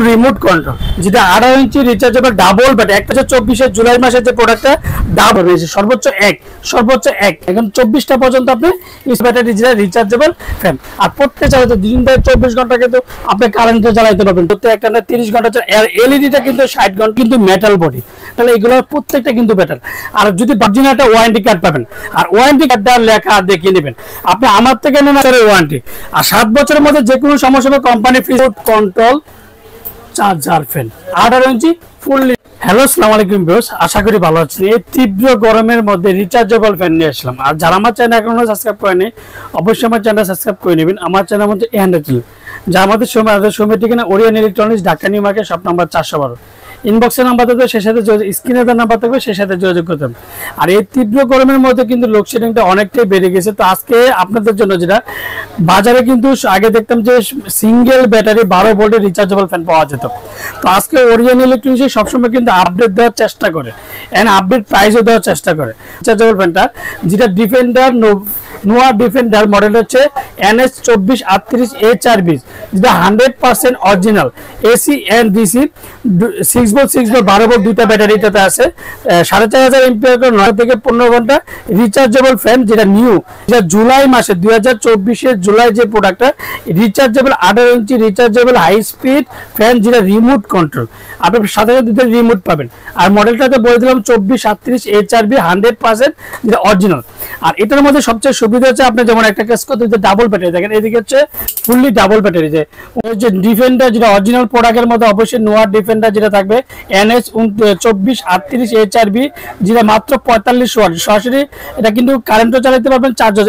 Remote control যেটা 18 ইঞ্চি rechargeable double battery. একটা হচ্ছে 24 জুলাই মাসের যে প্রোডাক্টটা ডাবল হয়েছে সর্বোচ্চ এক এখন 24টা পর্যন্ত আপনি ইস ব্যাটারি যেটা রিচার্জেবল ফ্যান। আর প্রত্যেক চালাতে দিন ধরে 24 ঘন্টা কিন্তু আপনি কারেন্টে চালাতে পারবেন। প্রত্যেক একটা 30 ঘন্টা আর এলইডিটা কিন্তু 60 ঘন্টা কিন্তু মেটাল বডি। তাহলে এগুলো প্রত্যেকটা কিন্তু বেটার। আর যদি বার্জিন একটা ওয়ারেন্টি কার্ড পাবেন, আর ওয়ারেন্টি কার্ডটা লেখা দেখিয়ে নেবেন আপনি আমার থেকে নেন ওয়ারেন্টি। আর 7 বছরের মধ্যে যে কোনো সমস্যা হবে company free control charger fan 18 ইঞ্চি ফুললি। হ্যালো আসসালামু আলাইকুম ভিউয়ার্স, আশা করি ভালো আছেন। এই তীব্র গরমের মধ্যে রিচার্জেবল ফ্যান নিয়ে আসলাম। আর যারা আমার চ্যানেল এখনো সাবস্ক্রাইব করেনি অবশ্যই আমার চ্যানেল সাবস্ক্রাইব করে নেবেন। আমার চ্যানেল মধ্যে যা আমাদের সময় ঠিকানা Orion Electronics, Dhaka New Market, shop number 412। ইনবক্সের নাম্বার থাকবে, সেই সাথে স্ক্রিনে দেওয়া নাম্বার থাকবে, সেই সাথে যোগাযোগ করতে হবে। আর এই তীব্র গরমের মধ্যে কিন্তু লোডশেডিংটা অনেকটাই বেড়ে গেছে। তো আজকে আপনাদের জন্য যেটা বাজারে কিন্তু আগে দেখতাম যে সিঙ্গেল ব্যাটারি 12 ভোল্টের রিচার্জেবল ফ্যান পাওয়া যেত। তো আজকে ওরিয়ন ইলেকট্রনিক্স সবসময় কিন্তু আপডেট দেওয়ার চেষ্টা করে এন্ড আপডেট প্রাইসও দেওয়ার চেষ্টা করে। রিচার্জেবল ফ্যানটা যেটা ডিফেন্ডার নোয়া ডিফেন্ডার মডেল হচ্ছে NS2438 HRB, যেটা 100% original AC and DC 6 volt 12 volt দুইটা ব্যাটারিটাতে আছে। 4500 এমপিআর 9 থেকে 15 ঘন্টা রিচার্জেবল ফ্যান, যেটা নিউ, যেটা জুলাই মাসে 2024 জুলাই যে প্রোডাক্টটা রিচার্জেবল 18 ইঞ্চি রিচার্জেবল হাই স্পিড ফ্যান, যেটা রিমোট কন্ট্রোল। আপনি সাথে সাথে রিমোট পাবেন। আর মডেলটাতে বলে দিলাম 2438 HRB 100% যেটা অরিজিনাল। আর এটার মধ্যে সবচেয়ে সুবিধা হচ্ছে আপনি যেমন একটা কাজ করতে যে ডাবল ব্যাটারি দেখেন, এদিকে হচ্ছে ফুললি ডাবল ব্যাটারি। যে ডিফেন্ডার যেটা অরিজিনাল প্রোডাক্টের মধ্যে অবশ্যই নোয়া ডিফেন্ডার যেটা থাকবে NS2438 HRB, যেটা মাত্র 45 ওয়াট সরাসরি। এটা কিন্তু কারেন্টও চালাতে পারবেন, charger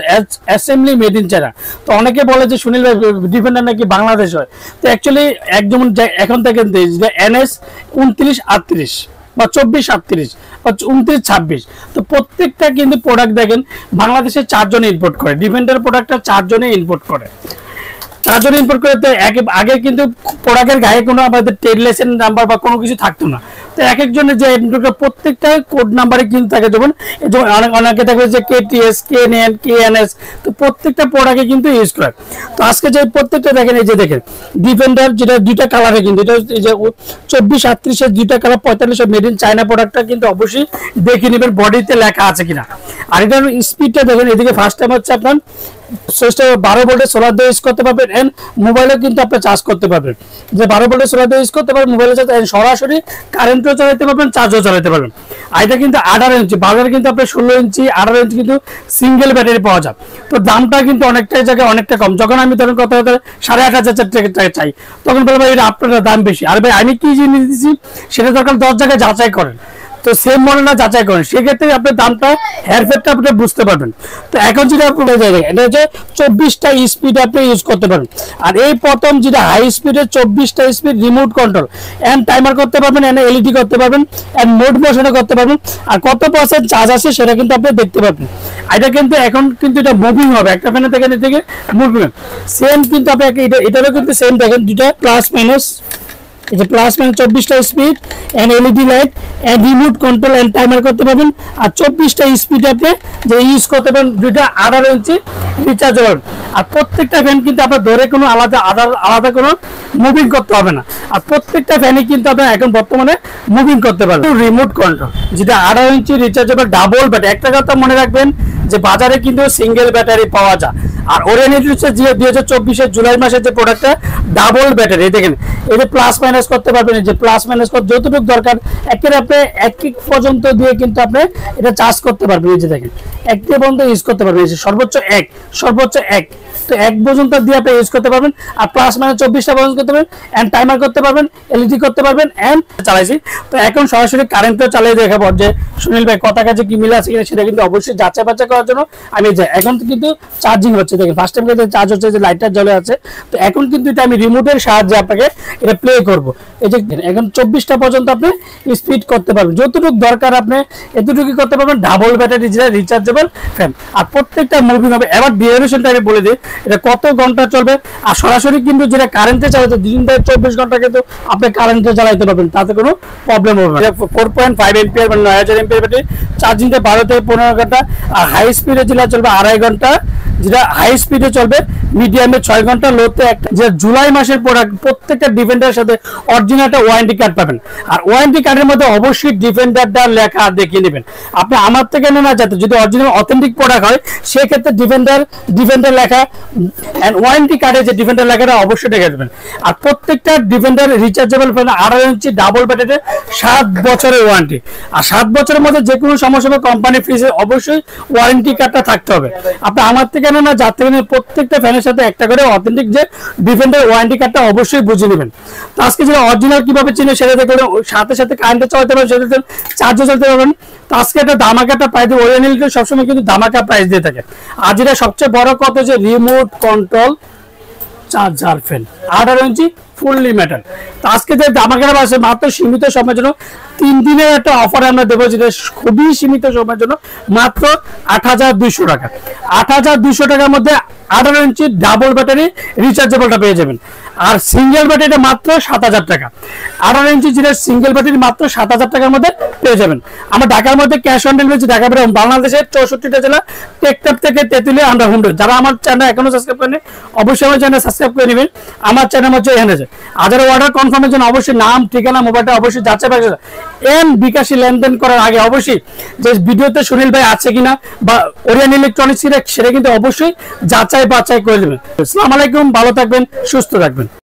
assembly made in China. তো অনেকে বলে যে সুনীল ভাই ডিফেন্ডার নাকি বাংলাদেশ হয়। তো অ্যাকচুয়ালি একদম এখন থেকে NS2938 বা 2438 বা 2926। তো প্রত্যেকটা কিন্তু প্রোডাক্ট দেখেন বাংলাদেশে 4 জনে ইম্পোর্ট করে। ডিফেন্ডার প্রোডাক্টটা 4 জনে ইম্পোর্ট করে। 4 জন ইম্পোর্ট করে। তো আগে কিন্তু প্রোডাক্টের গায়ে কোনো আমাদের ট্রেড লাইসেন্স নাম্বার বা কোনো কিছু থাকতো না। তো এক একজনের যে প্রত্যেকটা কোড নাম্বারে কিন্তু থাকে, যেমন অনেকে থাকবে যে KTS, KNN, KNS। তো প্রত্যেকটা প্রোডাক্টে কিন্তু ইউজ করে। তো আজকে যে প্রত্যেকটা দেখেন, এই যে দেখেন ডিফেন্ডার যেটা দুইটা কালারে, কিন্তু এটা এই যে 2438 দুইটা কালার 45 মেড ইন চায়না প্রোডাক্টটা কিন্তু অবশ্যই দেখে নেবেন বডিতে লেখা আছে কিনা। আর এটার স্পিডটা দেখেন, এদিকে ফার্স্ট টাইম হচ্ছে আপনার 12 ভোল্টের সোলার দিয়ে ইউজ করতে পারবেন এন্ড মোবাইলেও কিন্তু আপনি চার্জ করতে পারবেন। যে 12 ভোল্টের সোলার দিয়ে ইউজ করতে পারবেন, মোবাইলে সরাসরি কারেন্টও চালাতে পারবেন, চার্জও চালাতে পারবেন। আর এটা কিন্তু 18 ইঞ্চি, বাজারে কিন্তু আপনার 16 ইঞ্চি 18 ইঞ্চি কিন্তু সিঙ্গেল ব্যাটারি পাওয়া যায়। তো দামটা কিন্তু অনেকটাই জায়গায় অনেকটা কম। যখন আমি ধরেন কত 8500 টাকা চাই, তখন বলবো এটা আপনার দাম বেশি। আর ভাই আমি কি জিনিস দিচ্ছি সেটা দরকার 10 জায়গায় যাচাই করেন। তো সেম মডেল না যাচাই করেন, সেক্ষেত্রে আপনার দামটা হেয়ারফেয়ারটা আপনি বুঝতে পারবেন। তো এখন যেটা এটা হচ্ছে 24টা স্পিড আপনি ইউজ করতে পারবেন। আর এই প্রথম যেটা হাই স্পিডের 24টা speed remote control and timer করতে পারবেন, এন্ড এলইডি করতে পারবেন, এন্ড মোড মোশনে করতে পারবেন। আর কত % চার্জ আছে সেটা কিন্তু আপনি দেখতে পাবেন। এটা কিন্তু এখন কিন্তু এটা মুভিং হবে, একটা ফ্যানের থেকে এদিকে মুভিং সেম কিন্তু আপনি এটারও কিন্তু সেম দেখেন, দুটা প্লাস মাইনাস, এই যে প্লাস মাইনাস 24টা speed and LED light and remote control and timer করতে পারবেন। আর 24টা স্পিড আপনি যে ইউজ করতে পারবেন, দুইটা 18 ইঞ্চি রিচার্জেবল। আর প্রত্যেকটা ফ্যান কিন্তু আপনার ধরে কোনো আলাদা কোনো মুভিং করতে হবে না। আর প্রত্যেকটা ফ্যানই কিন্তু আপনার এখন বর্তমানে মুভিং করতে পারবেন। রিমোট কন্ট্রোল যেটা 18 ইঞ্চি রিচার্জেবল ডাবল ব্যাটারি। একটা কথা মনে রাখবেন যে বাজারে কিন্তু সিঙ্গেল ব্যাটারি পাওয়া যায়। আর ওরিয়ন হচ্ছে 2024 জুলাই মাসের যে প্রোডাক্টটা ডাবল ব্যাটারি, দেখেন এই যে প্লাস মাইনাস করতে পারবেন, এই যে প্লাস মাইনাস যতটুকু দরকার একের আপনি এক পর্যন্ত দিয়ে কিন্তু আপনি এটা চার্জ করতে পারবেন। এই যে দেখেন একটি পর্যন্ত ইউজ করতে পারবেন, এই যে সর্বোচ্চ এক। তো 1 পর্যন্ত দিয়ে আপনি ইউজ করতে পারবেন। আর প্লাস মাইনাস 24টা পর্যন্ত করতে পারবেন, এন্ড টাইমার করতে পারবেন, এলইডি করতে পারবেন, এন্ড চালাইছি। তো এখন সরাসরি কারেন্টও চালিয়ে দেখাবো যে সুনীল ভাই কথা কাছে কি মিল আছে কিনা, সেটা কিন্তু অবশ্যই যাচাই বাছাই করার জন্য আমি যাই। এখন কিন্তু চার্জিং হচ্ছে, দেখেন ফার্স্ট টাইম কিন্তু চার্জ হচ্ছে, যে লাইটটা জ্বলে আছে। তো এখন কিন্তু এটা আমি রিমোটের সাহায্যে আপনাকে এটা প্লে করব। এই যে এখন 24টা পর্যন্ত আপনি স্পিড করতে পারবেন, যতটুকু দরকার আপনি এতটুকু করতে পারবেন। ডাবল ব্যাটারি যেটা রিচার্জেবল ফ্যান। আর প্রত্যেকটা মুভিং হবে। এবার ডিউরেশনটা আমি বলে দিই, এটা কত ঘন্টা চলবে। আর সরাসরি কিন্তু যেটা কারেন্টে চালাতে দিন ধরে 24 ঘন্টা কিন্তু আপনি কারেন্টে চালাতে পারবেন, তাতে কোনো প্রবলেম হবে না। 4.5 এমপিআর মানে 9000 এমপিআর ব্যাটারি, চার্জিংটা 12 থেকে 15 ঘন্টা। আর হাই স্পিডে যেটা চলবে 2.5 ঘন্টা, যেটা হাই স্পিডে চলবে, মিডিয়ামে 6 ঘন্টা, লোতে একটা, যে জুলাই মাসের প্রোডাক্ট। প্রত্যেকটা ডিফেন্ডারের সাথে অরিজিনাল একটা ওয়ারেন্টি কার্ড পাবেন। আর ওয়ারেন্টি কার্ডের মধ্যে অবশ্যই ডিফেন্ডারটা লেখা দেখিয়ে নেবেন। আপনি আমার থেকে না যাতে যদি অরিজিনাল অথেন্টিক প্রোডাক্ট হয় সেক্ষেত্রে ডিফেন্ডার লেখা এন্ড ওয়ারেন্টি কার্ডে যে ডিফেন্ডার লেখাটা অবশ্যই দেখে দেবেন। আর প্রত্যেকটা ডিফেন্ডার রিচার্জেবল ফ্যান 18 ইঞ্চি ডাবল ব্যাটারি, 7 বছরের ওয়ারেন্টি। আর 7 বছরের মধ্যে যে কোনো সমস্যা হবে কোম্পানি ফ্রিজে অবশ্যই ওয়ারেন্টি কার্ডটা থাকতে হবে। আপনি আমার থেকে না যার থেকে প্রত্যেকটা ফ্যানের সাথে একটা করে অথেন্টিক যে ডিফেন্ডার ওয়ারেন্টি কার্ডটা অবশ্যই বুঝে নেবেন। তো আজকে যেটা অরিজিনাল কিভাবে চিনে সেটা দেখবেন, সাথে সাথে কারেন্টে চালাতে পারবেন, সাথে চার্জও চালাতে পারবেন। তো আজকে একটা ধামাকা প্রাইস দিয়ে, ওরিয়েন্টাল সবসময় কিন্তু ধামাকা প্রাইস দিয়ে থাকে। আর যেটা সবচেয়ে বড় কথা যে রিমোট কন্ট্রোল চার্জার ফ্যান 18 ইঞ্চি ফুললি মেটাল। তো আজকে যে ধামাকাটা আছে মাত্র সীমিত সময়ের জন্য 3 দিনের একটা অফার আমরা দেবো, যেটা খুবই সীমিত সময়ের জন্য, মাত্র 8200 টাকা। 8200 টাকার মধ্যে 18 ইঞ্চি ডাবল ব্যাটারি রিচার্জেবলটা পেয়ে যাবেন। আর সিঙ্গেল ব্যাটারিটা মাত্র 7000 টাকা। 18 ইঞ্চি যেটা সিঙ্গেল ব্যাটারি মাত্র 7000 টাকার মধ্যে পেয়ে যাবেন। আমরা ঢাকার মধ্যে ক্যাশ অন ডেলিভারি, ঢাকা বেরোম বাংলাদেশের 64টা জেলা, টেকটাপ থেকে তেতুলিয়া আমরা হোম ডেলিভারি। যারা আমার চ্যানেল এখনো সাবস্ক্রাইব করেনি অবশ্যই আমার চ্যানেল সাবস্ক্রাইব করে নেবেন। আমার চ্যানেল হচ্ছে এখানে আছে। আর যারা অর্ডার কনফার্মের জন্য অবশ্যই নাম, ঠিকানা, মোবাইলটা অবশ্যই যাচাই বাছাই বিকাশী লেনদেন করার আগে অবশ্যই যে ভিডিওতে সুনীল ভাই আছে কিনা বা ওরিয়ন ইলেকট্রনিক্স সেটা কিন্তু অবশ্যই যাচাই বাছাই করে দেবেন। আসসালামু আলাইকুম, ভালো থাকবেন, সুস্থ থাকবেন।